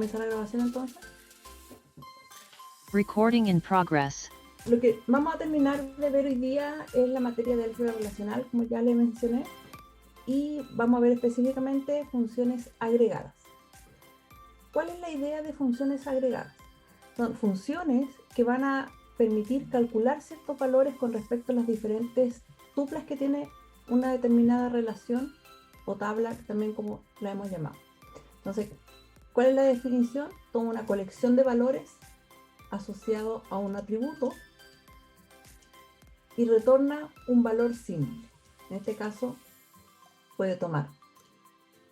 Comenzar la grabación entonces. Recording in progress. Lo que vamos a terminar de ver hoy día es la materia de álgebra relacional, como ya le mencioné, y vamos a ver específicamente funciones agregadas. ¿Cuál es la idea de funciones agregadas? Son funciones que van a permitir calcular ciertos valores con respecto a las diferentes tuplas que tiene una determinada relación o tabla, también como la hemos llamado. Entonces, ¿cuál es la definición? Toma una colección de valores asociado a un atributo y retorna un valor simple. En este caso, puede tomar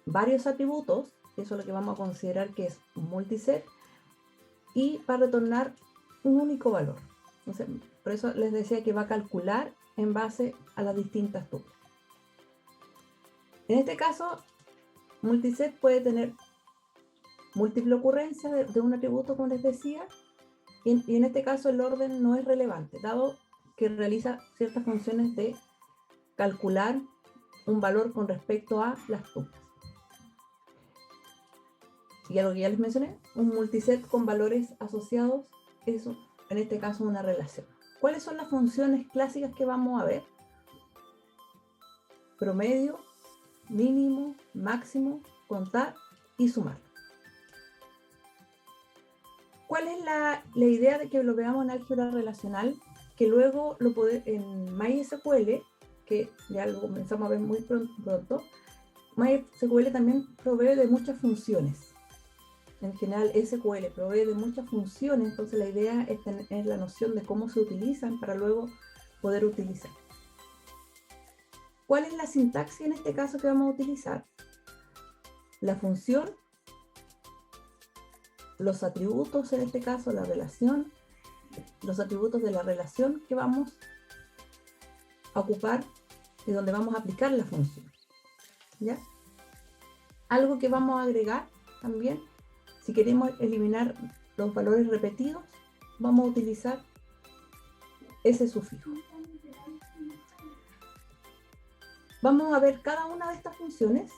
varios atributos, eso es lo que vamos a considerar que es un multiset, y va a retornar un único valor. Entonces, por eso les decía que va a calcular en base a las distintas tuplas. En este caso, multiset puede tener múltiple ocurrencia de un atributo, como les decía, y en este caso el orden no es relevante, dado que realiza ciertas funciones de calcular un valor con respecto a las tuplas. Y algo que ya les mencioné, un multiset con valores asociados es en este caso una relación. ¿Cuáles son las funciones clásicas que vamos a ver? Promedio, mínimo, máximo, contar y sumar. ¿Cuál es la idea de que lo veamos en álgebra relacional? Que luego lo en MySQL, que ya lo comenzamos a ver muy pronto, MySQL también provee de muchas funciones. En general, SQL provee de muchas funciones, entonces la idea es tener la noción de cómo se utilizan para luego poder utilizar. ¿Cuál es la sintaxis en este caso que vamos a utilizar? La función, los atributos, en este caso la relación, los atributos de la relación que vamos a ocupar y donde vamos a aplicar la función. ¿Ya? Algo que vamos a agregar también, si queremos eliminar los valores repetidos, vamos a utilizar ese sufijo. Vamos a ver cada una de estas funciones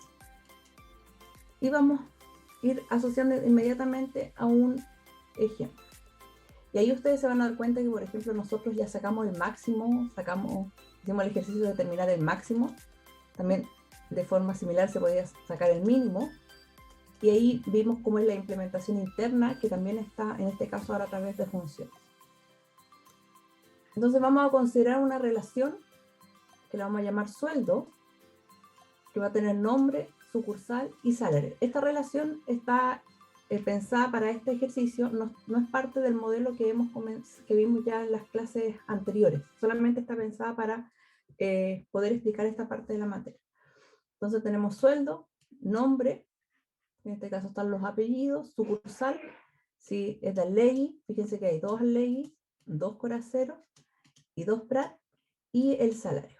y vamos a ir asociando inmediatamente a un ejemplo. Y ahí ustedes se van a dar cuenta que, por ejemplo, nosotros ya sacamos el máximo, hicimos el ejercicio de determinar el máximo. También de forma similar se podía sacar el mínimo. Y ahí vimos cómo es la implementación interna, que también está, en este caso, ahora a través de funciones. Entonces vamos a considerar una relación que la vamos a llamar sueldo, que va a tener nombre, sucursal y salario. Esta relación está pensada para este ejercicio, no es parte del modelo que vimos ya en las clases anteriores, solamente está pensada para poder explicar esta parte de la materia. Entonces tenemos sueldo, nombre, en este caso están los apellidos, sucursal, si es de Allegui, fíjense que hay 2 Allegui, 2 Coraceros y 2 Prat, y el salario.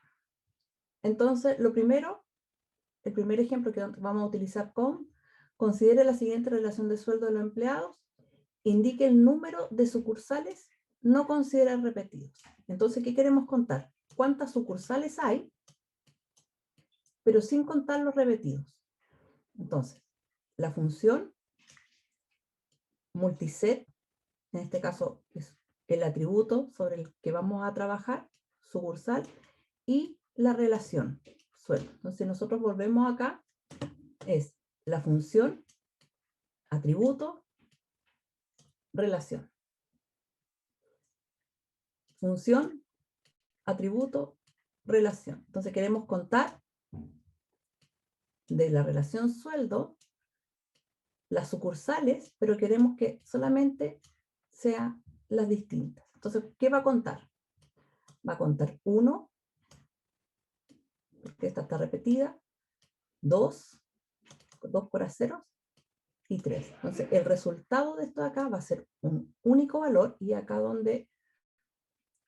Entonces, el primer ejemplo que vamos a utilizar considere la siguiente relación de sueldo de los empleados, indique el número de sucursales no considera repetidos. Entonces, ¿qué queremos contar? ¿Cuántas sucursales hay? Pero sin contar los repetidos. Entonces, la función multiset, en este caso es el atributo sobre el que vamos a trabajar, sucursal, y la relación, sueldo. Entonces, nosotros volvemos acá, es la función, atributo, relación. Función, atributo, relación. Entonces, queremos contar de la relación sueldo las sucursales, pero queremos que solamente sean las distintas. Entonces, ¿qué va a contar? Va a contar 1, porque esta está repetida, 2 Coraceros y 3. Entonces, el resultado de esto de acá va a ser un único valor, y acá donde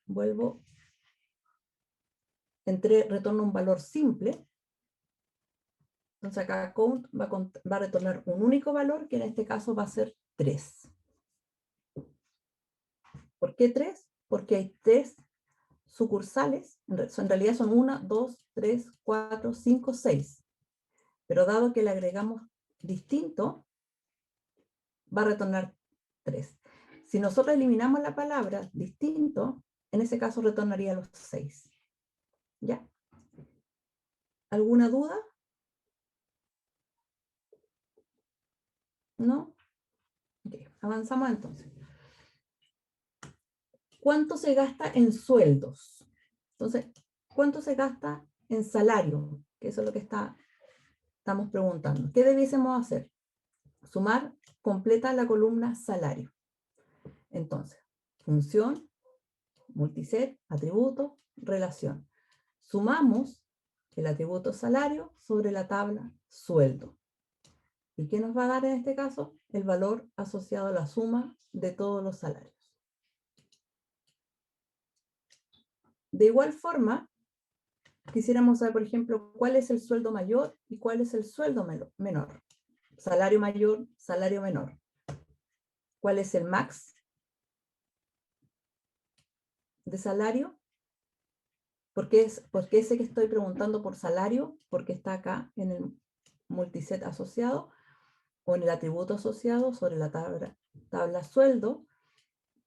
vuelvo, retorno un valor simple. Entonces acá count va a retornar un único valor, que en este caso va a ser 3. ¿Por qué 3? Porque hay 3 sucursales, en realidad son 1, 2, 3, 4, 5, 6. Pero dado que le agregamos distinto, va a retornar 3. Si nosotros eliminamos la palabra distinto, en ese caso retornaría los 6. ¿Ya? ¿Alguna duda? ¿No? Okay, avanzamos entonces. ¿Cuánto se gasta en sueldos? Entonces, ¿cuánto se gasta en salario? Que eso es lo que estamos preguntando. ¿Qué debiésemos hacer? Sumar completa la columna salario. Entonces, función, multiset, atributo, relación. Sumamos el atributo salario sobre la tabla sueldo. ¿Y qué nos va a dar en este caso? El valor asociado a la suma de todos los salarios. De igual forma, quisiéramos saber, por ejemplo, cuál es el sueldo mayor y cuál es el sueldo menor. Salario mayor, salario menor. ¿Cuál es el max de salario? ¿Por qué sé que estoy preguntando por salario? Porque está acá en el multiset asociado o en el atributo asociado sobre la tabla sueldo.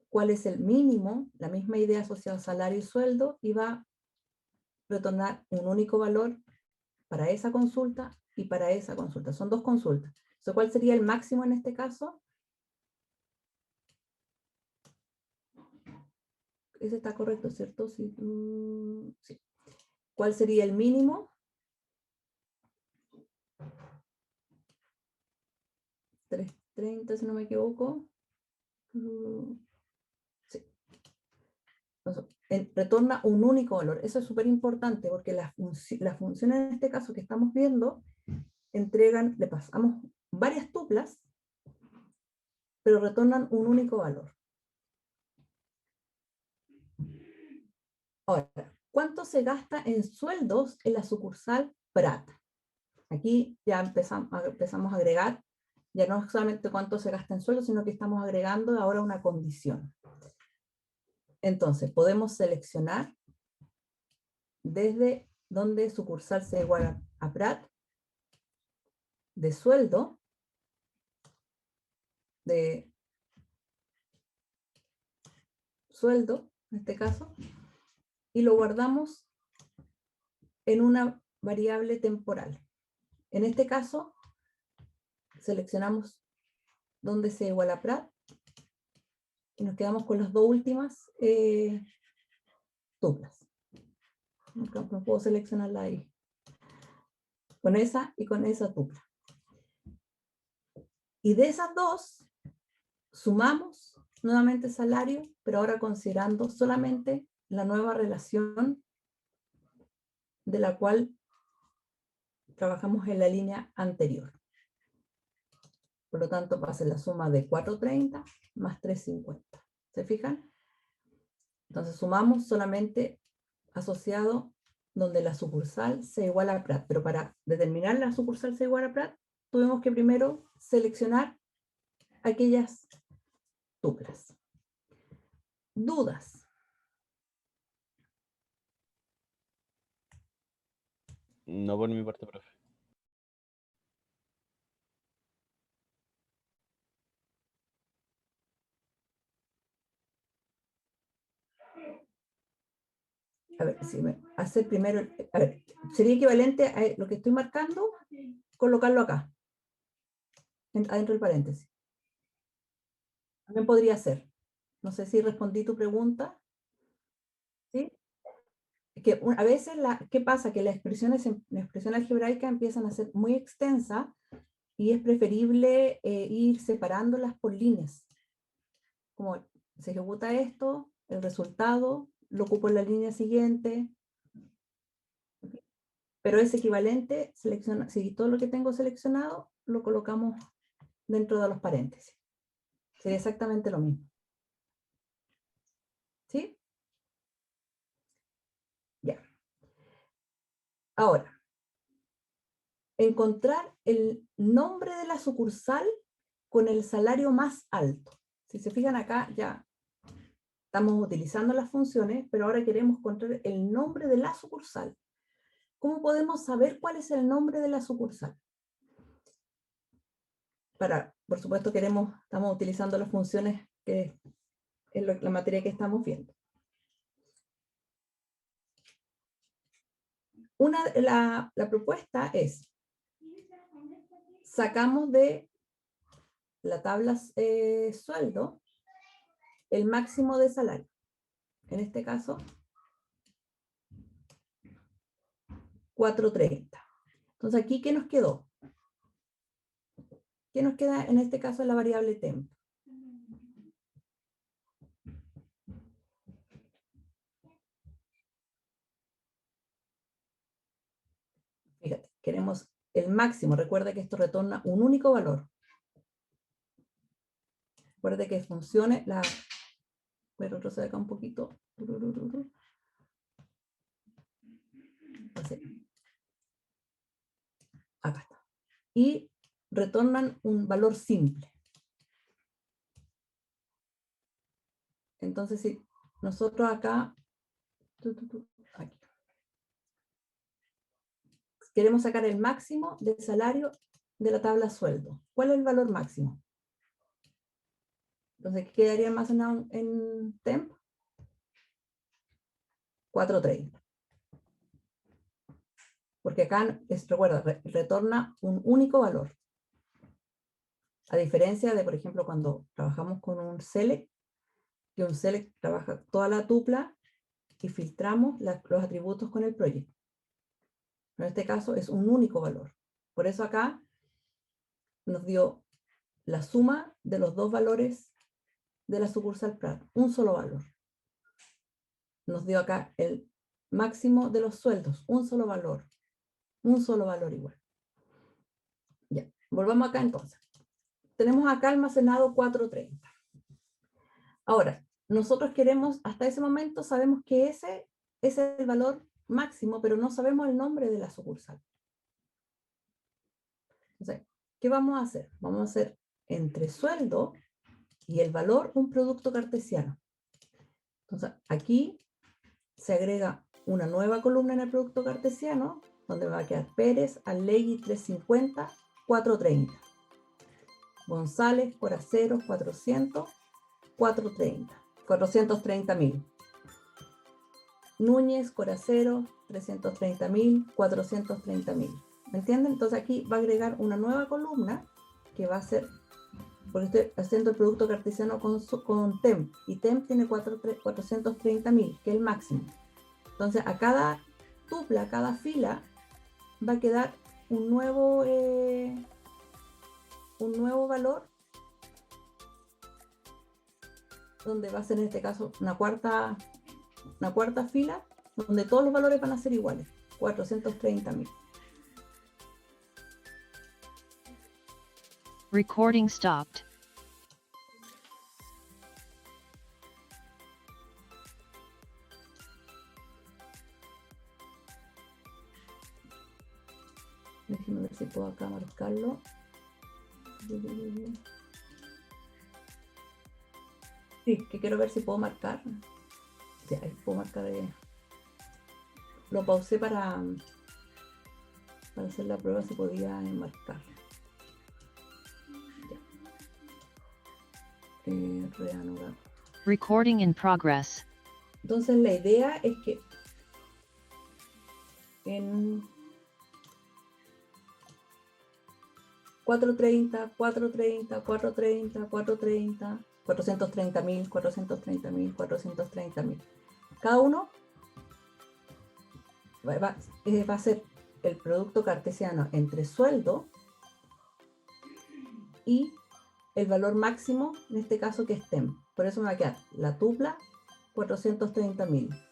¿Cuál es el mínimo? La misma idea asociada a salario y sueldo, y va a retornar un único valor para esa consulta y para esa consulta. Son dos consultas. ¿Cuál sería el máximo en este caso? Ese está correcto, ¿cierto? Sí. Sí. ¿Cuál sería el mínimo? 330, si no me equivoco. Sí. Entonces, retorna un único valor. Eso es súper importante porque las funciones en este caso que estamos viendo le pasamos varias tuplas, pero retornan un único valor. Ahora, ¿cuánto se gasta en sueldos en la sucursal Prat? Aquí ya empezamos a agregar, ya no solamente cuánto se gasta en sueldos, sino que estamos agregando ahora una condición. Entonces, podemos seleccionar desde donde sucursal sea igual a Prat, de sueldo, en este caso, y lo guardamos en una variable temporal. En este caso, seleccionamos donde sea igual a Prat y nos quedamos con las dos últimas tuplas. No puedo seleccionarla ahí. Con esa y con esa tupla. Y de esas dos, sumamos nuevamente salario, pero ahora considerando solamente la nueva relación de la cual trabajamos en la línea anterior. Por lo tanto, va a ser la suma de 430 más 350. ¿Se fijan? Entonces sumamos solamente asociado donde la sucursal sea igual a Prat. Pero para determinar la sucursal sea igual a Prat, tuvimos que primero seleccionar aquellas tuplas. ¿Dudas? No por mi parte, profe. A ver, si hacer primero, a ver, sería equivalente a lo que estoy marcando, colocarlo acá, adentro del paréntesis. También podría ser. No sé si respondí tu pregunta. ¿Sí? Que a veces, ¿qué pasa? Que las expresiones algebraicas empiezan a ser muy extensas y es preferible ir separándolas por líneas. Como se ejecuta esto, el resultado, lo ocupo en la línea siguiente, pero es equivalente, si todo lo que tengo seleccionado, lo colocamos dentro de los paréntesis. Sería exactamente lo mismo. ¿Sí? Ya. Ahora, encontrar el nombre de la sucursal con el salario más alto. Si se fijan acá, ya estamos utilizando las funciones, pero ahora queremos encontrar el nombre de la sucursal. ¿Cómo podemos saber cuál es el nombre de la sucursal? Para por supuesto estamos utilizando las funciones que es la materia que estamos viendo. La propuesta es, sacamos de la tabla sueldo el máximo de salario. En este caso, 430. Entonces, aquí, ¿qué nos quedó? ¿Qué nos queda en este caso en la variable temp? Fíjate, queremos el máximo. Recuerda que esto retorna un único valor. Recuerda que funcione la... Voy a retroceder acá un poquito. Entonces, acá está. Y retornan un valor simple. Entonces, si nosotros acá, aquí, queremos sacar el máximo del salario de la tabla sueldo. ¿Cuál es el valor máximo? Entonces, ¿qué quedaría almacenado en temp? 430. Porque acá, recuerda, retorna un único valor. A diferencia de, por ejemplo, cuando trabajamos con un select, que un select trabaja toda la tupla y filtramos los atributos con el proyecto. En este caso es un único valor. Por eso acá nos dio la suma de los dos valores de la sucursal Prat, un solo valor. Nos dio acá el máximo de los sueldos, un solo valor igual. Ya, volvamos acá entonces. Tenemos acá almacenado 430. Ahora, nosotros queremos, hasta ese momento sabemos que ese es el valor máximo, pero no sabemos el nombre de la sucursal. Entonces, ¿qué vamos a hacer? Vamos a hacer entre sueldo y el valor un producto cartesiano. Entonces, aquí se agrega una nueva columna en el producto cartesiano, donde va a quedar Pérez, Allegui 350, 430. González, Coraceros, 400, 430. 430.000. Núñez, Coracero, 330.000, 430.000. ¿Me entienden? Entonces aquí va a agregar una nueva columna que va a ser, porque estoy haciendo el producto cartesiano con temp, y temp tiene 430.000, que es el máximo. Entonces a cada tupla, a cada fila, va a quedar un nuevo valor, donde va a ser en este caso una cuarta fila, donde todos los valores van a ser iguales, 430.000. Recording stopped. Déjenme ver si puedo acá marcarlo. Sí, que quiero ver si puedo marcar. Ya, ahí puedo marcar. Lo pausé para hacer la prueba si podía marcar. Reanudar. Recording in progress. Entonces la idea es que en 430, 430, 430, 430, 430.000, 430.000, 430.000. Cada uno va a ser el producto cartesiano entre sueldo y el valor máximo, en este caso que es temp. Por eso me va a quedar la tupla 430.000.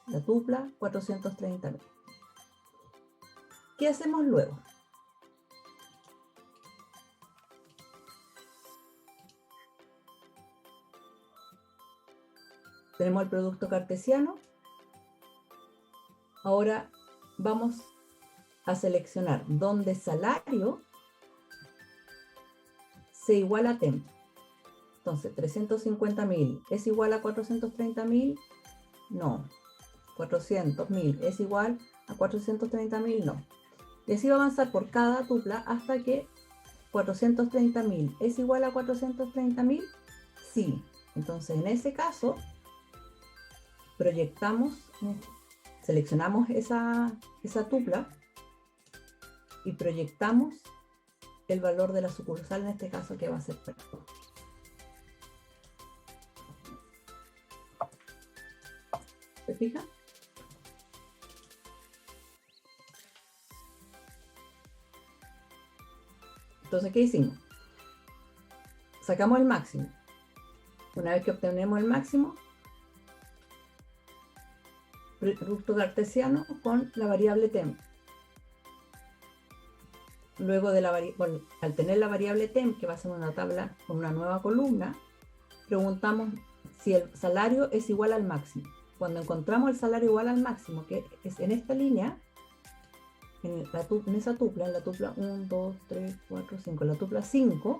La tupla 430.000. ¿Qué hacemos luego? Tenemos el producto cartesiano. Ahora vamos a seleccionar donde salario se iguala a temp. Entonces, 350.000 es igual a 430.000, no. 400.000 es igual a 430.000, no. Y así va a avanzar por cada tupla hasta que 430.000 es igual a 430.000, sí. Entonces, en ese caso, proyectamos, seleccionamos esa tupla y proyectamos el valor de la sucursal, en este caso, que va a ser Prat. ¿Se fijan? Entonces, ¿qué hicimos? Sacamos el máximo. Una vez que obtenemos el máximo, producto cartesiano con la variable temp. Luego de bueno, al tener la variable temp, que va a ser una tabla con una nueva columna, preguntamos si el salario es igual al máximo. Cuando encontramos el salario igual al máximo, que es en esta línea, en esa tupla, en la tupla 1, 2, 3, 4, 5, la tupla 5,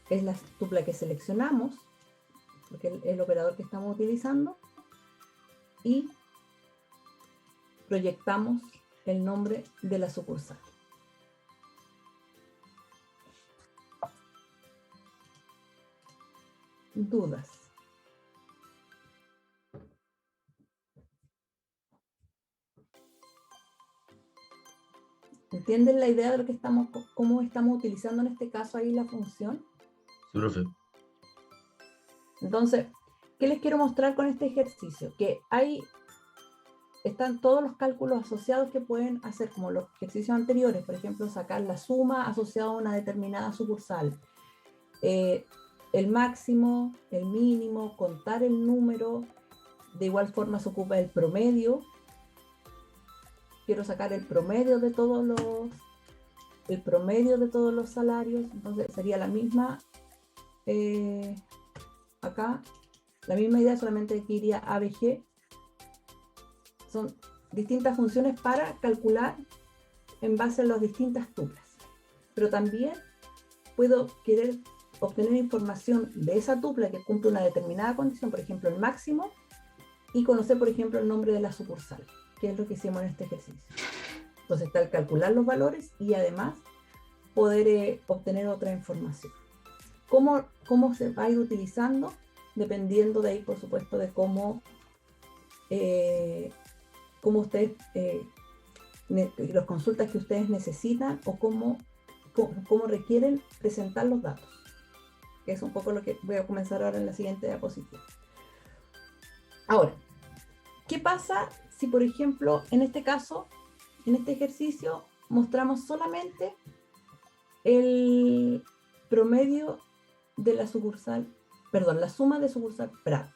es la tupla que seleccionamos, porque es el operador que estamos utilizando, y proyectamos el nombre de la sucursal. ¿Dudas? ¿Entienden la idea de lo que cómo estamos utilizando en este caso ahí la función? Sí, profe. Entonces, ¿qué les quiero mostrar con este ejercicio? Que están todos los cálculos asociados que pueden hacer, como los ejercicios anteriores, por ejemplo, sacar la suma asociada a una determinada sucursal, el máximo, el mínimo, contar el número. De igual forma se ocupa el promedio. Quiero sacar el promedio de todos los salarios. Entonces sería la misma acá, la misma idea, solamente aquí iría ABG. Son distintas funciones para calcular en base a las distintas tuplas. Pero también puedo querer obtener información de esa tupla que cumple una determinada condición, por ejemplo el máximo, y conocer, por ejemplo, el nombre de la sucursal, que es lo que hicimos en este ejercicio. Entonces está el calcular los valores y además poder obtener otra información. ¿Cómo se va a ir utilizando? Dependiendo de ahí, por supuesto, de cómo ustedes, las consultas que ustedes necesitan o cómo requieren presentar los datos. Que es un poco lo que voy a comenzar ahora en la siguiente diapositiva. Ahora, ¿qué pasa si, por ejemplo, en este caso, en este ejercicio, mostramos solamente el promedio de la sucursal, perdón, la suma de sucursal Prat?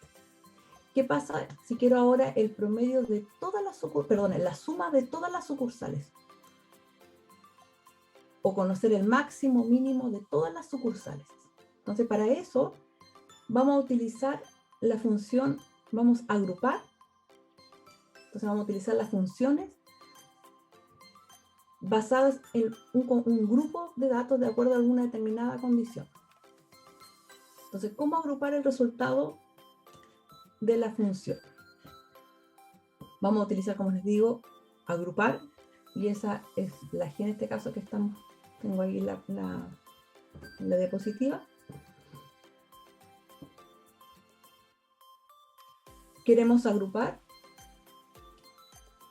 ¿Qué pasa si quiero ahora el promedio de todas las sucursales, perdón, la suma de todas las sucursales? O conocer el máximo mínimo de todas las sucursales. Entonces, para eso, vamos a utilizar la función, vamos a agrupar. Entonces, vamos a utilizar las funciones basadas en un grupo de datos de acuerdo a alguna determinada condición. Entonces, ¿cómo agrupar el resultado de la función? Vamos a utilizar, como les digo, agrupar, y esa es la G en este caso que tengo ahí la diapositiva. Queremos agrupar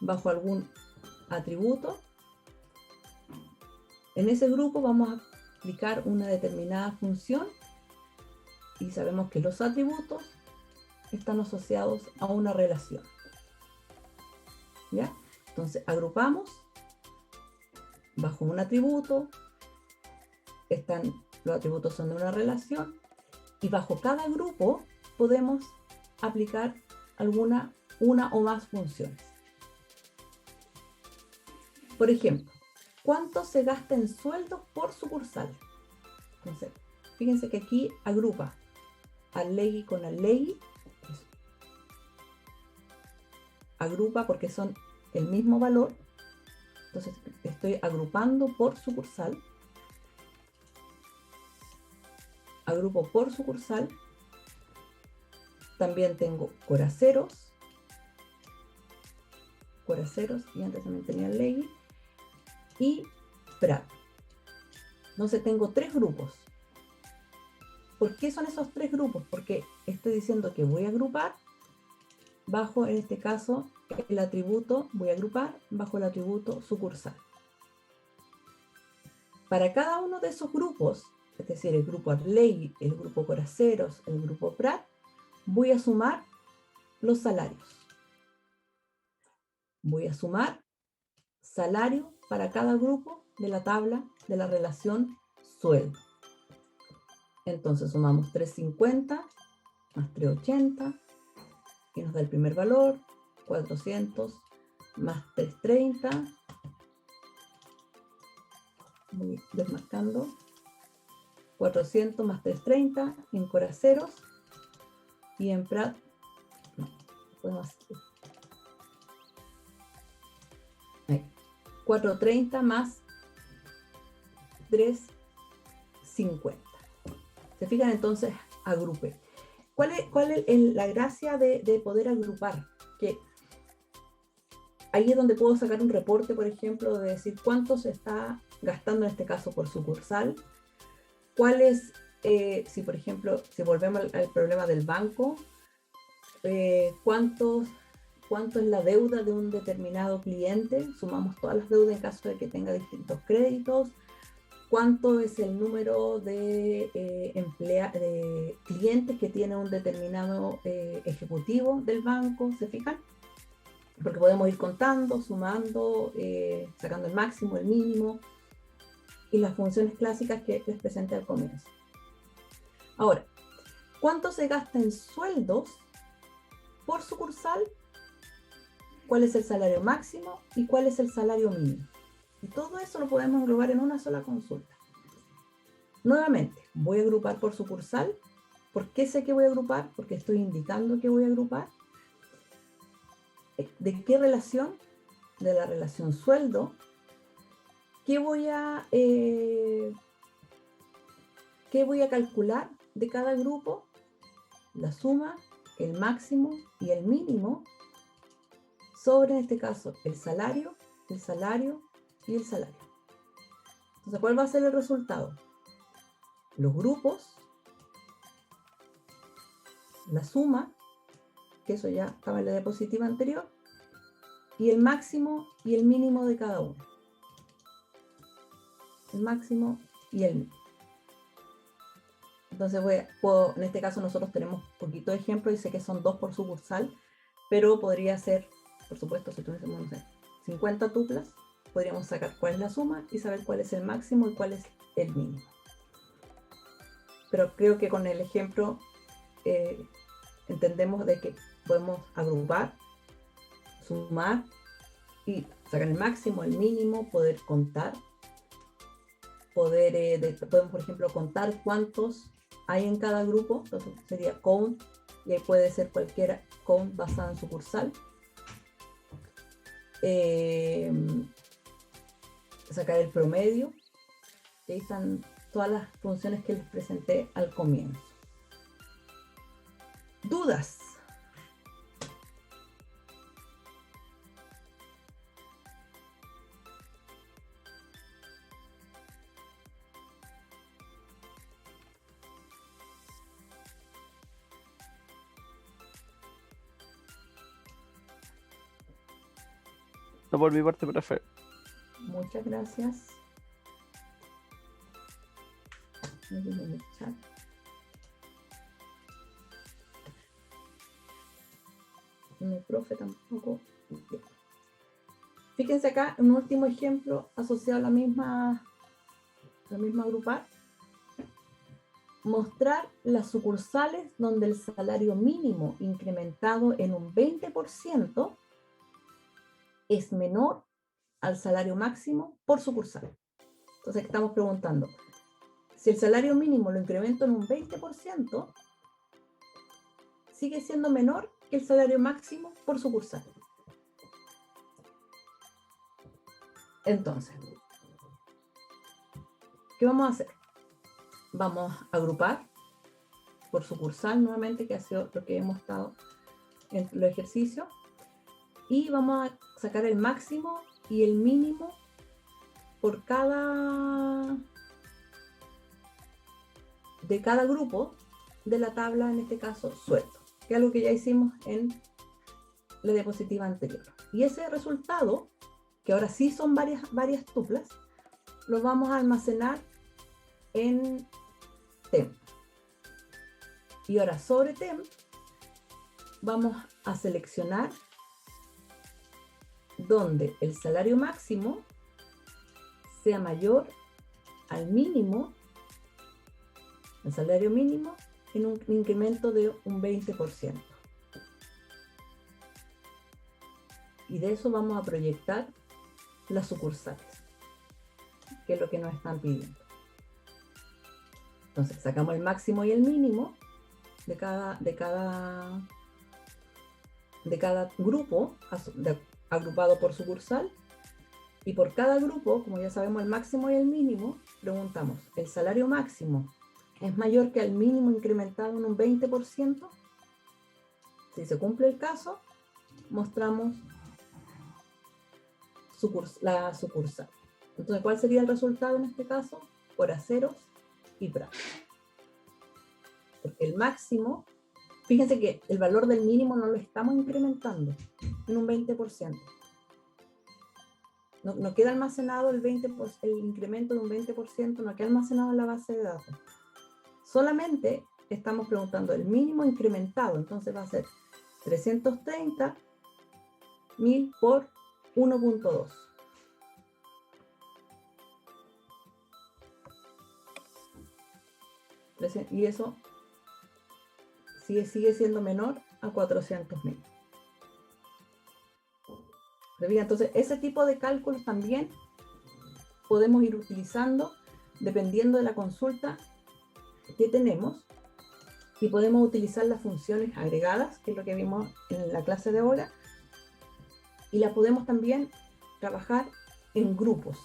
bajo algún atributo. En ese grupo vamos a aplicar una determinada función y sabemos que los atributos están asociados a una relación. ¿Ya? Entonces agrupamos bajo un atributo, los atributos son de una relación, y bajo cada grupo podemos aplicar una o más funciones. Por ejemplo, ¿cuánto se gasta en sueldos por sucursal? Entonces, fíjense que aquí agrupa Allegui con Allegui. Agrupa porque son el mismo valor. Entonces, estoy agrupando por sucursal. Agrupo por sucursal. También tengo coraceros, y antes también tenía Allegui, y Prat. Entonces tengo 3 grupos. ¿Por qué son esos 3 grupos? Porque estoy diciendo que voy a agrupar bajo, en este caso, el atributo, voy a agrupar bajo el atributo sucursal. Para cada uno de esos grupos, es decir, el grupo Arley, el grupo Coraceros, el grupo Prat, voy a sumar los salarios. Voy a sumar salario para cada grupo de la tabla de la relación sueldo. Entonces sumamos 350 más 380, que nos da el primer valor, 400 más 330, voy desmarcando, 400 más 330 en Coraceros y en Prat, no, podemos hacer, 430 más 350. ¿Se fijan? Entonces, agrupe. ¿Cuál es la gracia de poder agrupar? Que ahí es donde puedo sacar un reporte, por ejemplo, de decir cuánto se está gastando en este caso por sucursal, cuál es, si por ejemplo, si volvemos al problema del banco, cuánto es la deuda de un determinado cliente, sumamos todas las deudas en caso de que tenga distintos créditos, cuánto es el número de clientes que tiene un determinado ejecutivo del banco, ¿se fijan? Porque podemos ir contando, sumando, sacando el máximo, el mínimo, y las funciones clásicas que les presenté al comienzo. Ahora, ¿cuánto se gasta en sueldos por sucursal? ¿Cuál es el salario máximo y cuál es el salario mínimo? Y todo eso lo podemos englobar en una sola consulta. Nuevamente, voy a agrupar por sucursal. ¿Por qué sé que voy a agrupar? Porque estoy indicando que voy a agrupar. ¿De qué relación? De la relación sueldo. ¿Qué voy a calcular de cada grupo? La suma, el máximo y el mínimo sobre, en este caso, el salario y el salario. Entonces, ¿cuál va a ser el resultado? Los grupos, la suma, que eso ya estaba en la diapositiva anterior, y el máximo y el mínimo de cada uno. El máximo y el mínimo. Entonces, en este caso nosotros tenemos poquito de ejemplo y sé que son 2 por sucursal, pero podría ser, por supuesto, si tuviésemos, no sé, 50 tuplas, podríamos sacar cuál es la suma y saber cuál es el máximo y cuál es el mínimo. Pero creo que con el ejemplo entendemos de que podemos agrupar, sumar y sacar el máximo, el mínimo, poder contar, podemos, por ejemplo, contar cuántos hay en cada grupo, entonces sería count, y ahí puede ser cualquiera count basada en sucursal. Sacar el promedio, y ahí están todas las funciones que les presenté al comienzo. ¿Dudas? No, por mi parte, profe. Muchas gracias. En el chat. No, profe, tampoco. Fíjense acá, un último ejemplo asociado a la misma agrupar. Mostrar las sucursales donde el salario mínimo incrementado en un 20% es menor al salario máximo por sucursal. Entonces estamos preguntando, si el salario mínimo lo incremento en un 20%, sigue siendo menor que el salario máximo por sucursal. Entonces, ¿qué vamos a hacer? Vamos a agrupar por sucursal nuevamente, que ha sido lo que hemos estado en los ejercicios, y vamos a sacar el máximo y el mínimo por cada de cada grupo de la tabla, en este caso, sueldo, que es algo que ya hicimos en la diapositiva anterior. Y ese resultado, que ahora sí son varias tuplas, lo vamos a almacenar en TEM. Y ahora sobre TEM vamos a seleccionar donde el salario máximo sea mayor al mínimo, el salario mínimo, en un incremento de un 20%. Y de eso vamos a proyectar las sucursales, que es lo que nos están pidiendo. Entonces sacamos el máximo y el mínimo de cada grupo agrupado por sucursal, y por cada grupo, como ya sabemos el máximo y el mínimo, preguntamos, ¿el salario máximo es mayor que el mínimo incrementado en un 20%? Si se cumple el caso, mostramos la sucursal. Entonces, ¿cuál sería el resultado en este caso? Por aceros y prados. Porque el máximo, fíjense que el valor del mínimo no lo estamos incrementando en un 20%. No queda almacenado el incremento de un 20%, no queda almacenado en la base de datos. Solamente estamos preguntando el mínimo incrementado, entonces va a ser 330.000 por 1.2. Y eso sigue siendo menor a 400.000. Entonces, ese tipo de cálculos también podemos ir utilizando dependiendo de la consulta que tenemos, y podemos utilizar las funciones agregadas, que es lo que vimos en la clase de ahora, y las podemos también trabajar en grupos.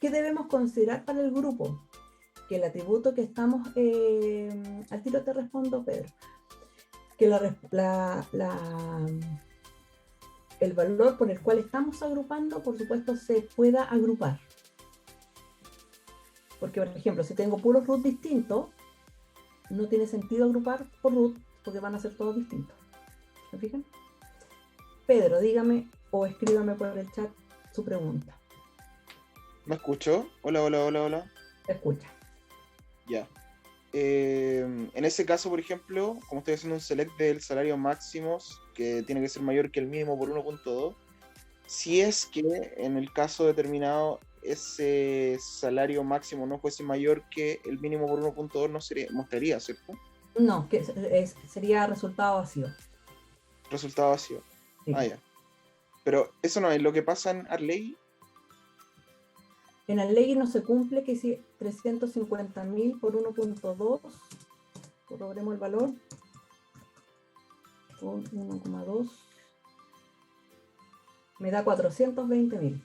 ¿Qué debemos considerar para el grupo? Que el atributo que estamos, al tiro te respondo, Pedro, que el valor por el cual estamos agrupando, por supuesto, se pueda agrupar. Porque, por ejemplo, si tengo puros root distintos, no tiene sentido agrupar por root, porque van a ser todos distintos. ¿Se fijan? Pedro, dígame o escríbame por el chat su pregunta. ¿Me escuchó? Hola. Se escucha. Ya. En ese caso, por ejemplo, como estoy haciendo un select del salario máximo, que tiene que ser mayor que el mínimo por 1.2, si es que en el caso determinado ese salario máximo no fuese mayor que el mínimo por 1.2, no mostraría, ¿cierto? No, sería resultado vacío. Resultado vacío. Sí. Ah, ya. Pero eso no es lo que pasa en Arley. En la ley no se cumple que si 350.000 por 1.2, corroboremos el valor, por 1,2, me da 420.000.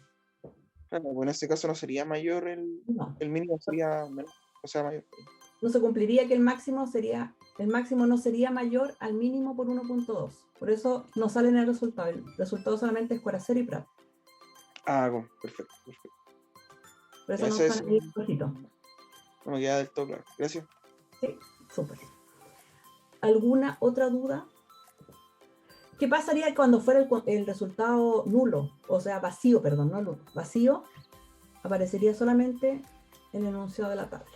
Bueno, en ese caso no sería mayor No. el mínimo, sería menor, o sea, mayor. No se cumpliría que el máximo no sería mayor al mínimo por 1.2. Por eso no sale en el resultado. El resultado solamente es por acero y prato. Ah, perfecto. Por eso no Ese sale ahí rojito. no me queda del todo claro. Gracias. Sí, súper. ¿Alguna otra duda? ¿Qué pasaría cuando fuera el resultado nulo? O sea, vacío, perdón, no nulo. Vacío, aparecería solamente en el enunciado de la tabla.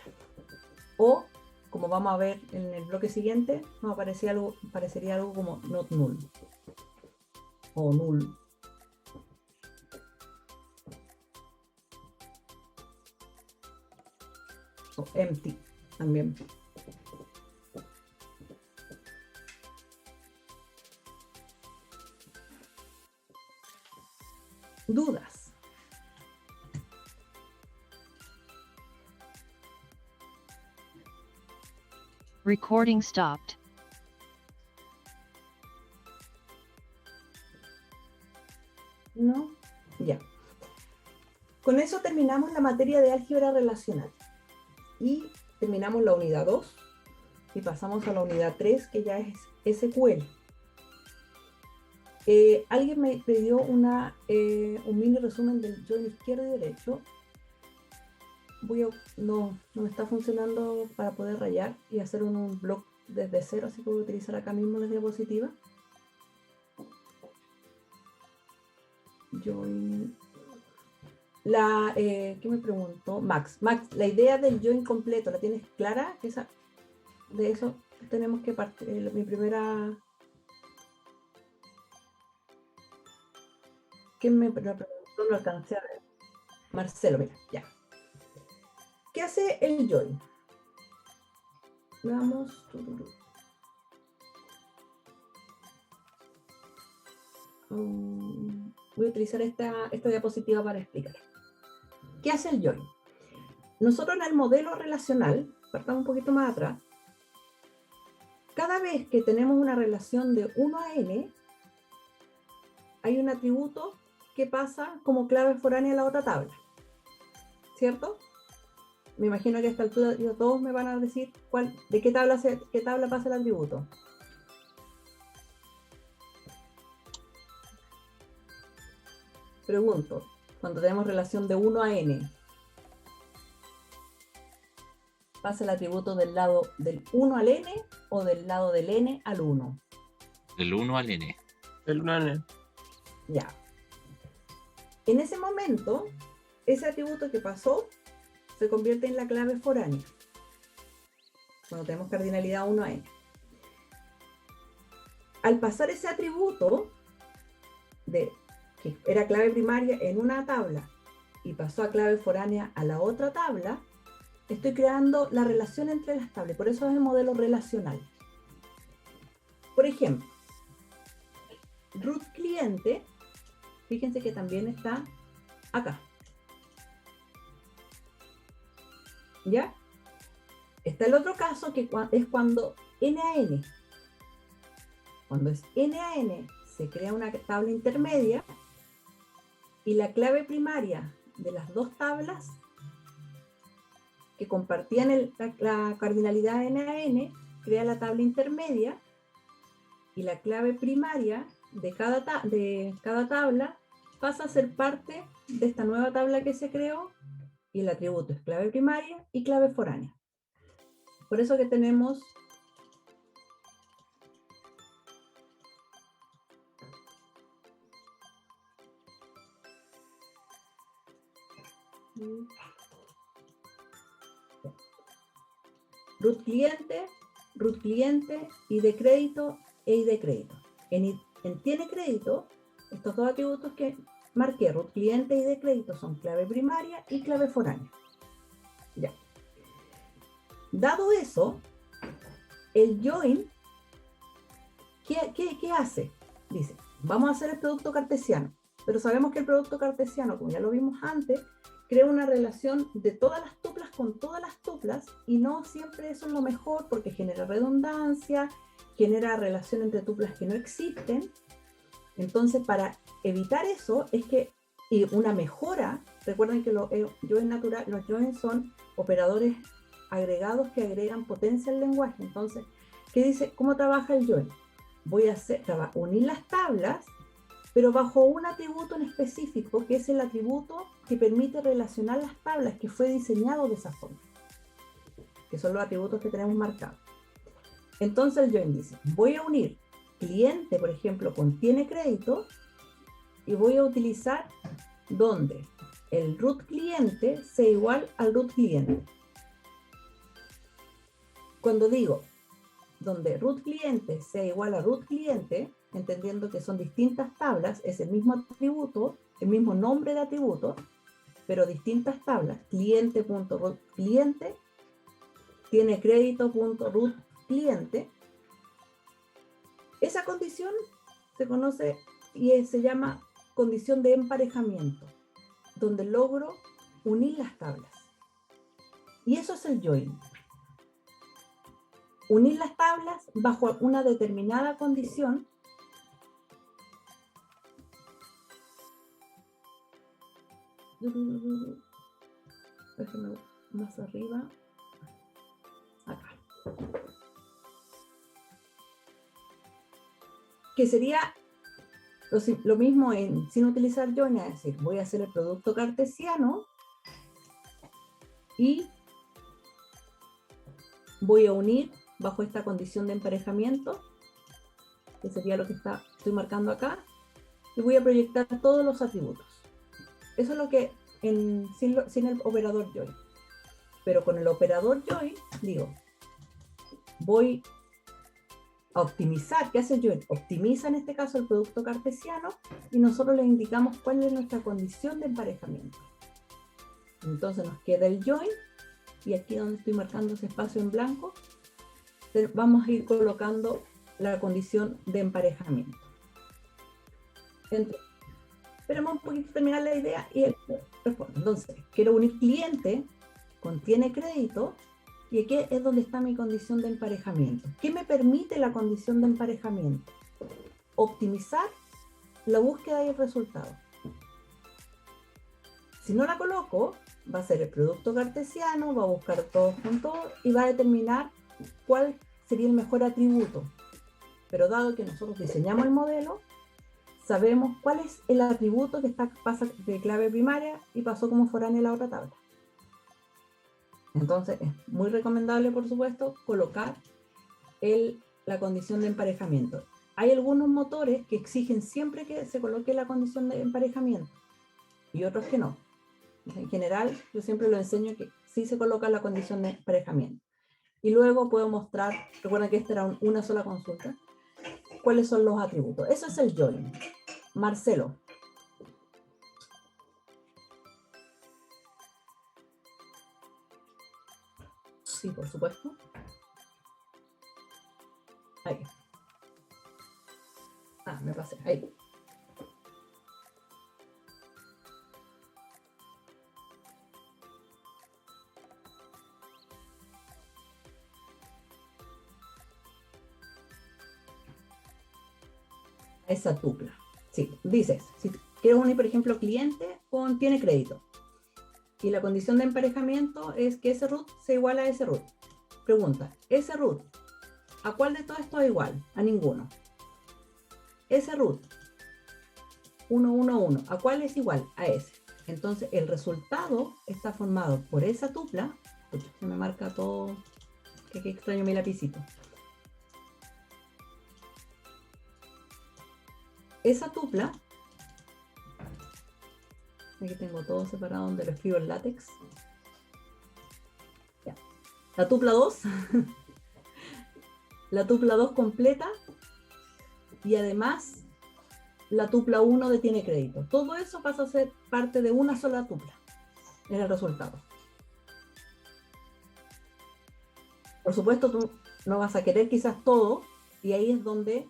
O, como vamos a ver en el bloque siguiente, nos aparecería algo como not null. O null. O empty también. ¿Dudas? Recording stopped. ¿No? Ya. Con eso terminamos la materia de álgebra relacional. Y terminamos la unidad 2 y pasamos a la unidad 3, que ya es SQL. Alguien me pidió un mini resumen del join izquierdo y derecho. no me está funcionando para poder rayar y hacer un blog desde cero, así que voy a utilizar acá mismo las diapositivas. Join. ¿Qué me preguntó? Max, la idea del join completo, ¿la tienes clara? De eso tenemos que partir. Mi primera... ¿Quién me preguntó? No lo alcancé a ver. Marcelo, mira, ya. ¿Qué hace el join? Veamos. Voy a utilizar esta diapositiva para explicar. ¿Qué hace el join? Nosotros en el modelo relacional, partamos un poquito más atrás, cada vez que tenemos una relación de 1 a n, hay un atributo que pasa como clave foránea a la otra tabla. ¿Cierto? Me imagino que a esta altura todos me van a decir de qué tabla pasa el atributo. Pregunto, cuando tenemos relación de 1 a n, ¿pasa el atributo del lado del 1 al n o del lado del n al 1? Del 1 al n. Del 1 al n. Ya. En ese momento, ese atributo que pasó se convierte en la clave foránea. Cuando tenemos cardinalidad 1 a n. Al pasar ese atributo que era clave primaria en una tabla y pasó a clave foránea a la otra tabla, estoy creando la relación entre las tablas. Por eso es el modelo relacional. Por ejemplo, root cliente, fíjense que también está acá. ¿Ya? Está el otro caso que es cuando n a n. Cuando es n a n, se crea una tabla intermedia y la clave primaria de las dos tablas que compartían la cardinalidad n a n crea la tabla intermedia y la clave primaria de cada tabla pasa a ser parte de esta nueva tabla que se creó y el atributo es clave primaria y clave foránea. Por eso que tenemos root cliente, id de crédito e id de crédito. En tiene crédito, estos dos atributos que marqué, root cliente y id de crédito, son clave primaria y clave foránea. Ya. Dado eso, el join, ¿qué hace? Dice, vamos a hacer el producto cartesiano, pero sabemos que el producto cartesiano, como ya lo vimos antes, crea una relación de todas las tuplas con todas las tuplas, y no siempre eso es lo mejor porque genera redundancia, genera relación entre tuplas que no existen. Entonces, para evitar eso, y una mejora, recuerden que los joins son operadores agregados que agregan potencia al lenguaje. Entonces, ¿qué dice? ¿Cómo trabaja el join? Voy a unir las tablas, pero bajo un atributo en específico, que es el atributo que permite relacionar las tablas, que fue diseñado de esa forma, que son los atributos que tenemos marcados. Entonces el join dice, voy a unir cliente, por ejemplo, con tiene crédito, y voy a utilizar donde el root cliente sea igual al root cliente. Cuando digo donde root cliente sea igual a root cliente, entendiendo que son distintas tablas, es el mismo atributo, el mismo nombre de atributo, pero distintas tablas, cliente.root cliente, tiene crédito.root cliente. Esa condición se conoce y se llama condición de emparejamiento, donde logro unir las tablas. Y eso es el join. Unir las tablas bajo una determinada condición déjenme más arriba, acá, que sería lo mismo sin utilizar join, es decir, voy a hacer el producto cartesiano y voy a unir bajo esta condición de emparejamiento, que sería lo que estoy marcando acá, y voy a proyectar todos los atributos. Eso es lo que sin el operador join. Pero con el operador join, digo, voy a optimizar. ¿Qué hace el join? Optimiza en este caso el producto cartesiano y nosotros le indicamos cuál es nuestra condición de emparejamiento. Entonces nos queda el join y aquí donde estoy marcando ese espacio en blanco, vamos a ir colocando la condición de emparejamiento. Esperemos un poquito terminar la idea y respondo. Entonces, quiero unir cliente, contiene crédito, y aquí es donde está mi condición de emparejamiento. ¿Qué me permite la condición de emparejamiento? Optimizar la búsqueda y el resultado. Si no la coloco, va a ser el producto cartesiano, va a buscar todos juntos y va a determinar cuál sería el mejor atributo. Pero dado que nosotros diseñamos el modelo, sabemos cuál es el atributo que pasa de clave primaria y pasó como foráneo en la otra tabla. Entonces es muy recomendable, por supuesto, colocar la condición de emparejamiento. Hay algunos motores que exigen siempre que se coloque la condición de emparejamiento y otros que no. En general, yo siempre lo enseño que sí se coloca la condición de emparejamiento. Y luego puedo mostrar, recuerden que esta era una sola consulta, cuáles son los atributos. Eso es el join. Marcelo. Sí, por supuesto. Ahí. Me pasé. Ahí. Esa tupla. Sí, dices, si quiero unir, por ejemplo, cliente con tiene crédito. Y la condición de emparejamiento es que ese root sea igual a ese root. Pregunta, ese root, ¿a cuál de todo esto es igual? A ninguno. Ese root, 1, 1, 1, ¿a cuál es igual? A ese. Entonces, el resultado está formado por esa tupla. Escucha, se me marca todo, que extraño mi lapicito. Esa tupla, aquí tengo todo separado donde lo escribo en látex. Ya. La tupla 2, la tupla 2 completa y además la tupla 1 de tiene crédito. Todo eso pasa a ser parte de una sola tupla en el resultado. Por supuesto, tú no vas a querer quizás todo y ahí es donde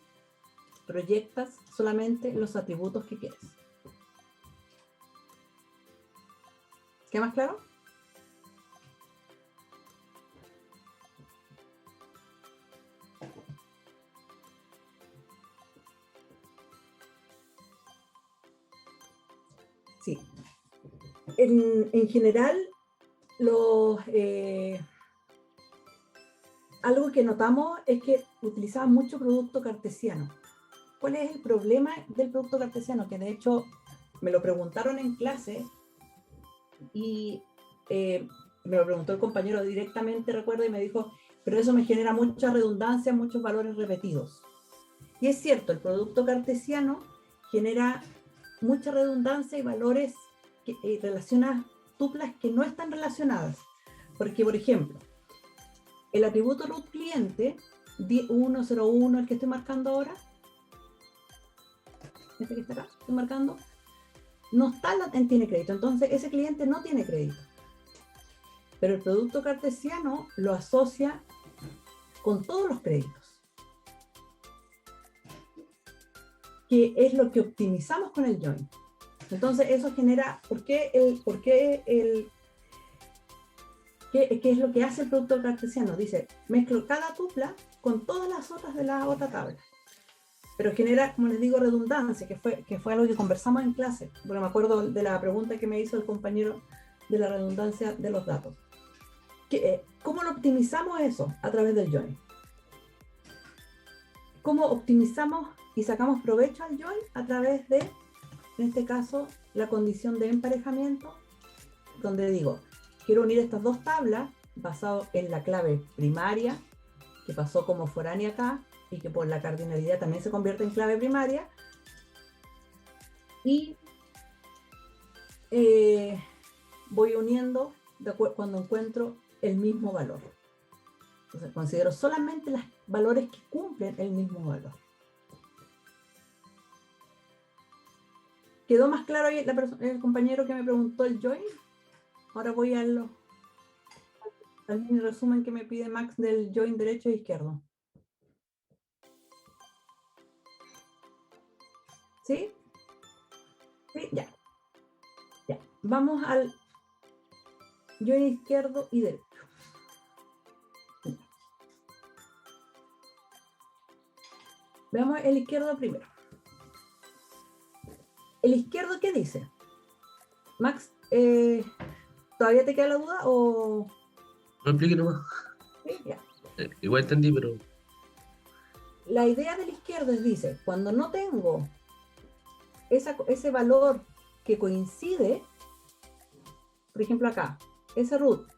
proyectas solamente los atributos que quieres. ¿Queda más claro? Sí. En general, algo que notamos es que utilizaban mucho producto cartesiano. ¿Cuál es el problema del producto cartesiano? Que de hecho me lo preguntaron en clase y me lo preguntó el compañero directamente, recuerdo, y me dijo, pero eso me genera mucha redundancia, muchos valores repetidos. Y es cierto, el producto cartesiano genera mucha redundancia y valores que relaciona tuplas que no están relacionadas. Porque, por ejemplo, el atributo root cliente 101, el que estoy marcando ahora, este que está acá, estoy marcando, no está en tiene crédito, entonces ese cliente no tiene crédito. Pero el producto cartesiano lo asocia con todos los créditos, que es lo que optimizamos con el join. Entonces eso genera, ¿qué es lo que hace el producto cartesiano? Dice, mezclo cada tupla con todas las otras de la otra tabla. Pero genera, como les digo, redundancia, que fue algo que conversamos en clase, porque me acuerdo de la pregunta que me hizo el compañero de la redundancia de los datos. ¿Cómo lo optimizamos eso? A través del join. ¿Cómo optimizamos y sacamos provecho al join? A través de, en este caso, la condición de emparejamiento, donde digo quiero unir estas dos tablas basado en la clave primaria, que pasó como foránea acá, y que por la cardinalidad también se convierte en clave primaria, y voy uniendo cuando encuentro el mismo valor. Entonces considero solamente los valores que cumplen el mismo valor. ¿Quedó más claro ahí el compañero que me preguntó el join? Ahora voy al mini resumen que me pide Max del join derecho e izquierdo. ¿Sí? Sí, ya. Ya. Vamos al join izquierdo y derecho. Veamos el izquierdo primero. ¿El izquierdo qué dice? Max, ¿todavía te queda la duda o...? No explique nomás. Sí, ya. Igual entendí, pero La idea del izquierdo es, dice, cuando no tengo ese valor que coincide, por ejemplo acá, ese root,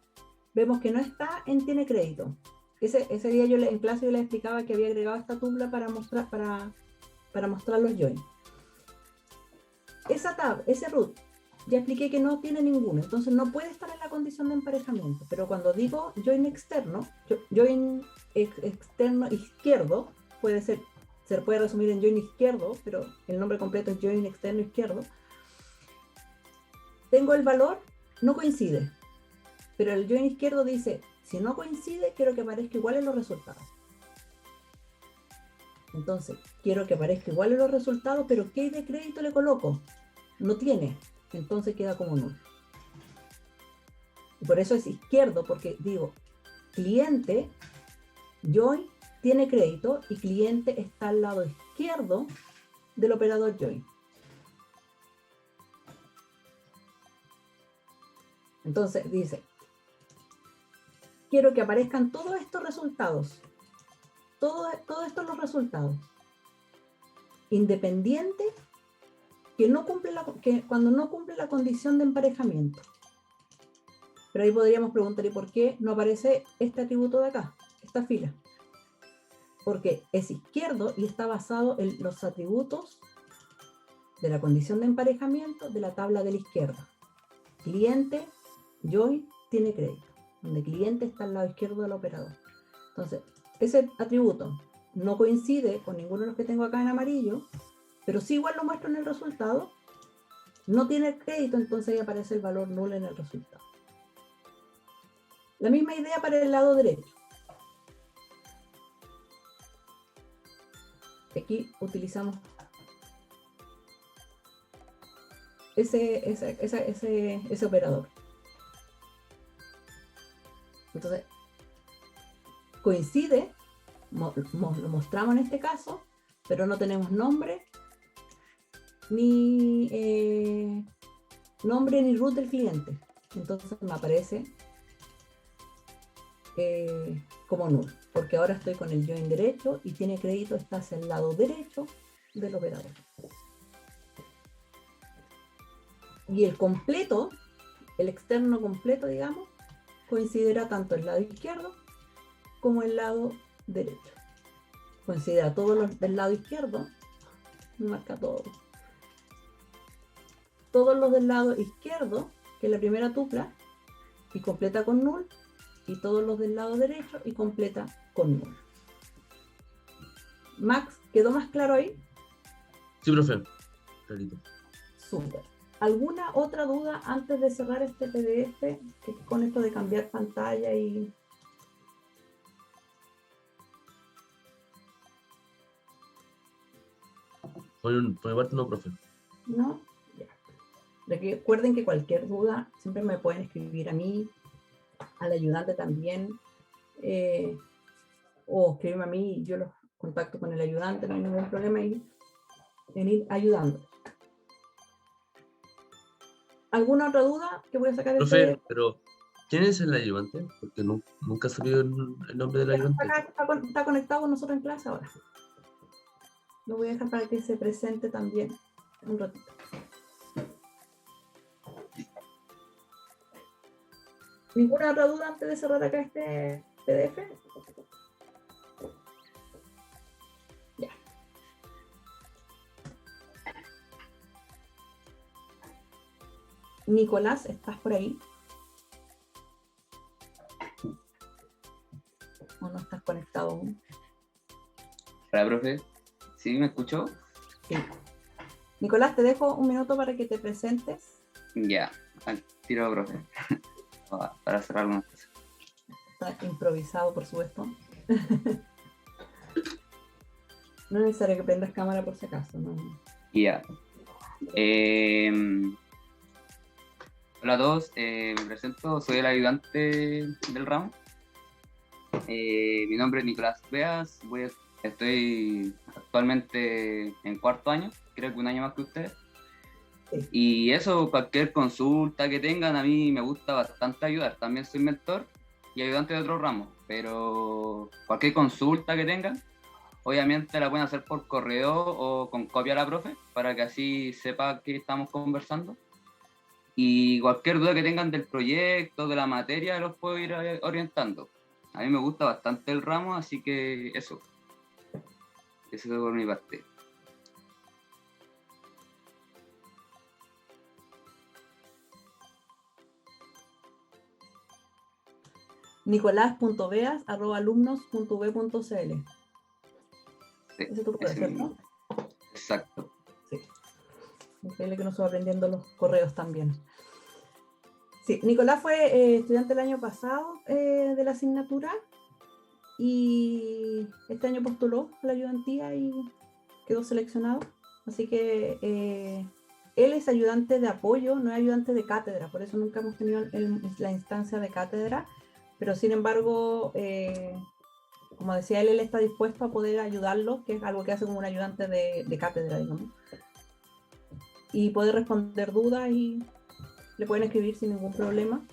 vemos que no está en tiene crédito. Ese día en clase yo les explicaba que había agregado esta tupla para mostrar los joins. Ese root, ya expliqué que no tiene ninguno, entonces no puede estar en la condición de emparejamiento. Pero cuando digo join externo, externo izquierdo, se puede resumir en join izquierdo, pero el nombre completo es join externo izquierdo. Tengo el valor, no coincide, pero el join izquierdo dice, si no coincide, quiero que aparezca igual en los resultados. Entonces, quiero que aparezca igual en los resultados, pero ¿qué de crédito le coloco? No tiene, entonces queda como nulo. Y por eso es izquierdo, porque digo, cliente, join, tiene crédito, y cliente está al lado izquierdo del operador join. Entonces dice, quiero que aparezcan todos estos resultados. Todos estos los resultados. Independiente que cuando no cumple la condición de emparejamiento. Pero ahí podríamos preguntar, ¿y por qué no aparece este atributo de acá? Esta fila. Porque es izquierdo y está basado en los atributos de la condición de emparejamiento de la tabla de la izquierda. Cliente, join, tiene crédito. Donde cliente está al lado izquierdo del operador. Entonces, ese atributo no coincide con ninguno de los que tengo acá en amarillo, pero sí igual lo muestro en el resultado. No tiene crédito, entonces ahí aparece el valor nulo en el resultado. La misma idea para el lado derecho. Aquí utilizamos ese operador. Entonces, coincide, lo mostramos en este caso, pero no tenemos nombre ni root del cliente. Entonces me aparece como nulo, porque ahora estoy con el join derecho y tiene crédito, está hacia el lado derecho del operador. Y el completo, el externo completo, digamos, considera tanto el lado izquierdo como el lado derecho. Considera todos los del lado izquierdo, marca todo. Todos los del lado izquierdo, que es la primera tupla, y completa con null, y todos los del lado derecho y completa con null. Max, ¿quedó más claro ahí? sí, profe. Clarito. Súper. ¿Alguna otra duda antes de cerrar este PDF? Que con esto de cambiar pantalla y... Por mi parte no, profe. ¿No? Ya. Recuerden que cualquier duda siempre me pueden escribir a mí, al ayudante también, o escribirme a mí y yo los contacto con el ayudante, no hay ningún problema en ir ayudando. ¿Alguna otra duda que voy a sacar? Profe, pero ¿quién es el ayudante? Porque nunca he sabido el nombre del ayudante. Está conectado con nosotros en clase ahora. Lo voy a dejar para que se presente también un ratito. ¿Ninguna otra duda antes de cerrar acá este PDF? Ya. Nicolás, ¿estás por ahí? ¿O no estás conectado aún? Hola, profe. ¿Sí me escuchó? Sí. Nicolás, te dejo un minuto para que te presentes. Ya, al tiro, profe. Para cerrar algunas cosas. Está improvisado, por supuesto. No es necesario que prendas cámara por si acaso, ¿no? Ya. Hola a todos, me presento, soy el ayudante del ramo. Mi nombre es Nicolás Beas, estoy actualmente en cuarto año, creo que un año más que ustedes. Sí. Y eso, cualquier consulta que tengan, a mí me gusta bastante ayudar. También soy mentor y ayudante de otros ramos, pero cualquier consulta que tengan, obviamente la pueden hacer por correo o con copia a la profe, para que así sepa que estamos conversando. Y cualquier duda que tengan del proyecto, de la materia, los puedo ir orientando. A mí me gusta bastante el ramo, así que eso es por mi parte. nicolás.beas@alumnos.v.cl. Sí, Ese es tu correo, ese ¿cierto? mismo. Exacto. Sí. Increíble que nos va aprendiendo los correos también. Sí, Nicolás fue estudiante el año pasado de la asignatura y este año postuló a la ayudantía y quedó seleccionado. Así que él es ayudante de apoyo, no es ayudante de cátedra, por eso nunca hemos tenido la instancia de cátedra, pero sin embargo, como decía él está dispuesto a poder ayudarlos, que es algo que hace como un ayudante de cátedra, digamos. Y poder responder dudas y le pueden escribir sin ningún problema.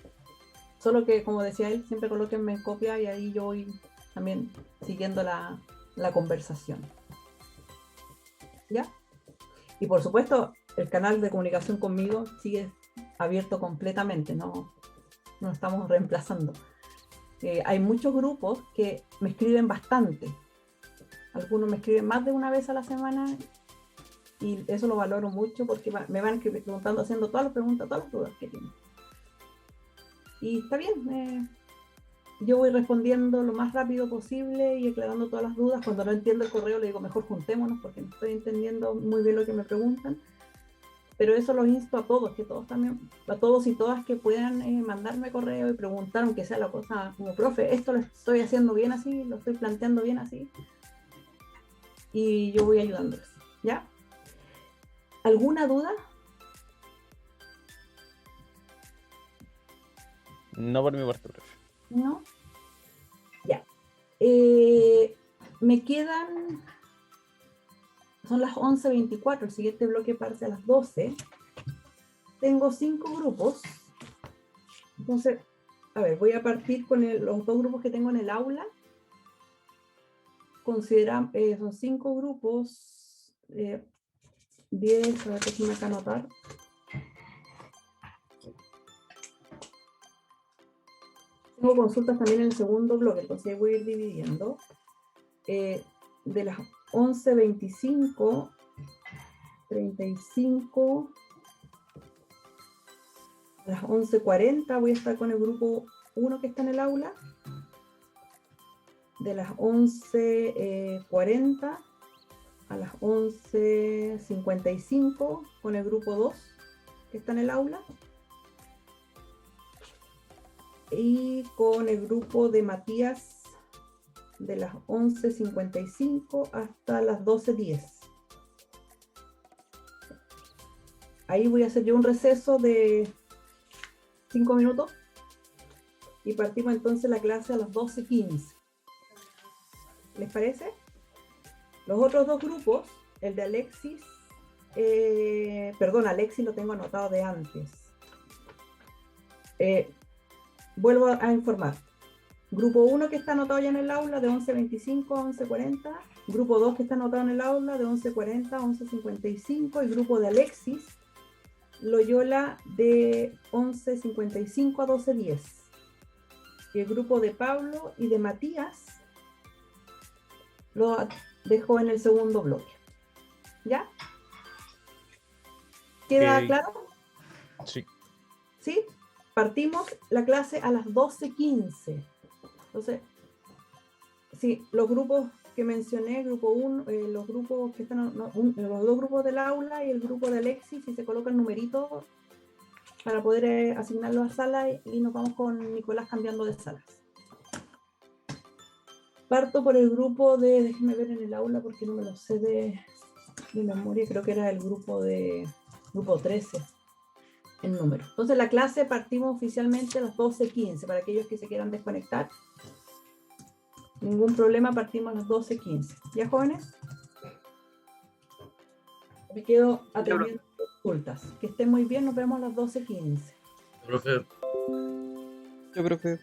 Solo que, como decía él, siempre colóquenme en copia y ahí yo voy también siguiendo la conversación. ¿Ya? Y por supuesto, el canal de comunicación conmigo sigue abierto completamente, no estamos reemplazando. Hay muchos grupos que me escriben bastante. Algunos me escriben más de una vez a la semana y eso lo valoro mucho porque me van preguntando, haciendo todas las preguntas, todas las dudas que tienen. Y está bien, yo voy respondiendo lo más rápido posible y aclarando todas las dudas. Cuando no entiendo el correo le digo, mejor juntémonos porque no estoy entendiendo muy bien lo que me preguntan. Pero eso los insto a todos, que todos también, a todos y todas que puedan mandarme correo y preguntar, aunque sea la cosa como, profe, esto lo estoy haciendo bien así, lo estoy planteando bien así. Y yo voy ayudándoles, ¿ya? ¿Alguna duda? No por mi parte, profe. ¿No? Ya. Me quedan... Son las 11:24, el siguiente bloque parte a las 12. Tengo 5 grupos. Entonces, a ver, voy a partir con los 2 grupos que tengo en el aula. Son 5 grupos. 10, a ver, déjenme acá anotar. Tengo consultas también en el segundo bloque, entonces voy a ir dividiendo. De las 11:25, 35, a las 11:40 voy a estar con el grupo 1 que está en el aula. De las 11:40 a las 11:55 con el grupo 2 que está en el aula. Y con el grupo de Matías de las 11:55 hasta las 12:10. Ahí voy a hacer yo un receso de 5 minutos y partimos entonces la clase a las 12:15. ¿Les parece? Los otros 2 grupos, el de Alexis, Alexis lo tengo anotado de antes. Vuelvo a informar. Grupo 1 que está anotado ya en el aula de 11:25 a 11:40. Grupo 2 que está anotado en el aula de 11:40 a 11:55. Y grupo de Alexis, Loyola de 11:55 a 12:10. Y el grupo de Pablo y de Matías lo dejo en el segundo bloque. ¿Ya? ¿Queda Ok. claro? Sí. ¿Sí? Partimos la clase a las 12:15. Entonces, sí, los grupos que mencioné, grupo 1, los grupos que están, los dos grupos del aula y el grupo de Alexis, si se colocan numeritos para poder asignarlos a sala y nos vamos con Nicolás cambiando de salas. Parto por el grupo de, déjenme ver en el aula porque no me lo sé de memoria, creo que era el grupo 13 en número. Entonces la clase partimos oficialmente a las 12:15 para aquellos que se quieran desconectar. Ningún problema, partimos a las 12:15. ¿Ya, jóvenes? Me quedo atendiendo consultas. Que estén muy bien, nos vemos a las 12:15. Profe, Yo creo que